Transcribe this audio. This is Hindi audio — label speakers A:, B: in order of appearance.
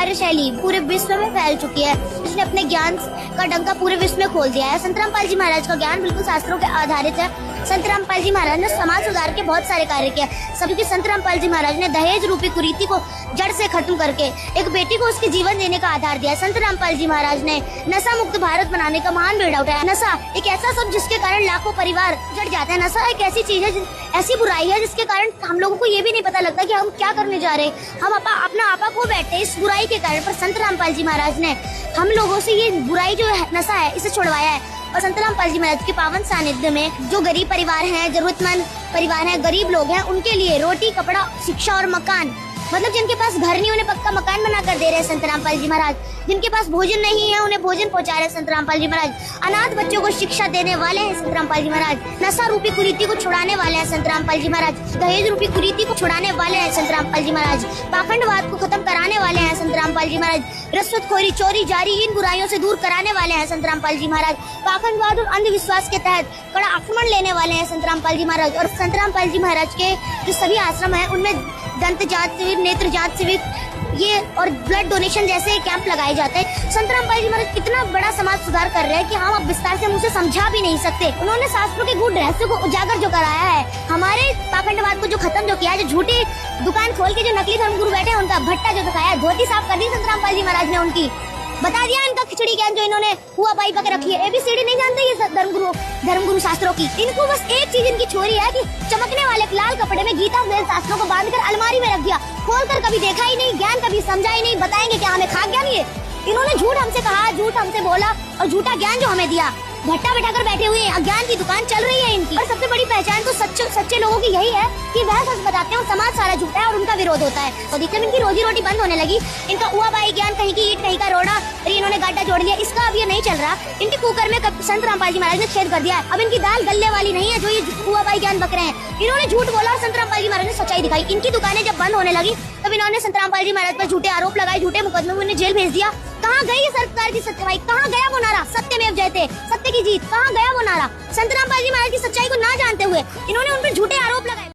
A: कार्यशैली पूरे विश्व में फैल चुकी है। उसने अपने ज्ञान का डंका पूरे विश्व में खोल दिया है। संत रामपाल जी महाराज का ज्ञान बिल्कुल शास्त्रों के आधारित है। संत रामपाल जी महाराज ने समाज सुधार के बहुत सारे कार्य किए। सबके संत रामपाल जी महाराज ने दहेज रूपी कुरीति को जड़ से खत्म करके एक बेटी को उसके जीवन देने का आधार दिया। संत रामपाल जी महाराज ने नशा मुक्त भारत बनाने का महान बेड़ा उठाया। नशा एक ऐसा शब्द जिसके कारण लाखों परिवार जड़ जाते हैं। नशा एक ऐसी चीज है, ऐसी बुराई है जिसके कारण हम लोगों को ये भी नहीं पता लगता कि हम क्या करने जा रहे हैं। हम अपना आपा खो बैठते हैं इस बुराई के कारण। पर संत रामपाल जी महाराज ने हम लोगों से ये बुराई जो है, नशा है, इसे छुड़वाया है। और संत रामपाल जी महाराज के पावन सानिध्य में जो गरीब परिवार हैं, जरूरतमंद परिवार हैं, गरीब लोग हैं, उनके लिए रोटी, कपड़ा, शिक्षा और मकान, मतलब जिनके पास घर नहीं उन्हें पक्का मकान बना कर दे रहे हैं संत रामपाल जी महाराज। जिनके पास भोजन नहीं है उन्हें भोजन पहुंचा रहे हैं संत रामपाल जी महाराज। अनाथ बच्चों को शिक्षा देने वाले हैं संत रामपाल जी महाराज। नशा रूपी कुरीति को छुड़ाने वाले हैं संत रामपाल जी महाराज। दहेज रूपी कुरीति को छुड़ाने वाले हैं संत रामपाल जी महाराज। पाखंडवाद को खत्म कराने वाले हैं संत रामपाल जी महाराज। रिश्वतखोरी, चोरी, जारी, इन बुराइयों से दूर कराने वाले हैं संत रामपाल जी महाराज। पाखंडवाद और अंधविश्वास के तहत कड़ा आक्रमण लेने वाले हैं संत रामपाल जी महाराज। और संत रामपाल जी महाराज के जो सभी आश्रम है उनमें दंत जांच शिविर, नेत्र जांच शिविर, ये और ब्लड डोनेशन जैसे कैंप लगाए जाते हैं। संत रामपाल जी महाराज कितना बड़ा समाज सुधार कर रहे हैं कि हम अब विस्तार से मुझसे समझा भी नहीं सकते। उन्होंने शास्त्रों के गूढ़ रहस्यों को उजागर जो कराया है, हमारे पाखंडवाद को जो खत्म जो किया है, जो झूठी दुकान खोल के जो नकली धर्मगुरु बैठे हैं उनका भट्टा जो दिखाया, धोती साफ कर दी संत रामपाल जी महाराज ने उनकी, बता दिया इनका खिचड़ी ज्ञान जो इन्होंने हुआ पाई पकड़ रखी है। एबीसीडी नहीं जानते ये धर्मगुरु शास्त्रों की। इनको बस एक चीज इनकी छोरी है कि चमकने वाले लाल कपड़े में गीता वेद शास्त्रों को बांधकर अलमारी में रख दिया, खोलकर कभी देखा ही नहीं, ज्ञान कभी समझा ही नहीं। बताएंगे क्या हमें खा ज्ञान? ये इन्होंने झूठ हमसे कहा, झूठ हमसे बोला और झूठा ज्ञान जो हमें दिया। भट्टा बैठाकर बैठे हुए हैं, अज्ञान की दुकान चल रही है इनकी। और सबसे बड़ी पहचान तो सच्चे लोगों की यही है कि वह सच बताते हैं और समाज सारा झूठा है और उनका विरोध होता है। तो देखकर इनकी रोजी रोटी बंद होने लगी। इनका हुआ बाई ज्ञान, कहीं की ईट कहीं का रोड़ा, और इन्होंने गाड्डा जोड़ दिया, इसका अब ये नहीं चल रहा। इनके कुकर में संत रामपाल जी महाराज ने छेद कर दिया है। अब इनकी दाल गलने वाली नहीं है जो ये हुआ बाई ज्ञान बक रहे हैं। इन्होंने झूठ बोला और संत रामपाल जी महाराज ने सच्चाई दिखाई। इनकी दुकानें जब बंद होने लगी तब इन्होंने संत रामपाल जी महाराज पर झूठे आरोप लगाए, झूठे मुकदमे में उन्हें जेल भेज दिया। कहाँ गई ये सरकार की सच्चाई? कहाँ गया वो नारा सत्यमेव जयते, सत्य की जीत? कहाँ गया वो नारा? संत रामपाल जी महाराज की सच्चाई को ना जानते हुए इन्होंने उन पर झूठे आरोप लगाए।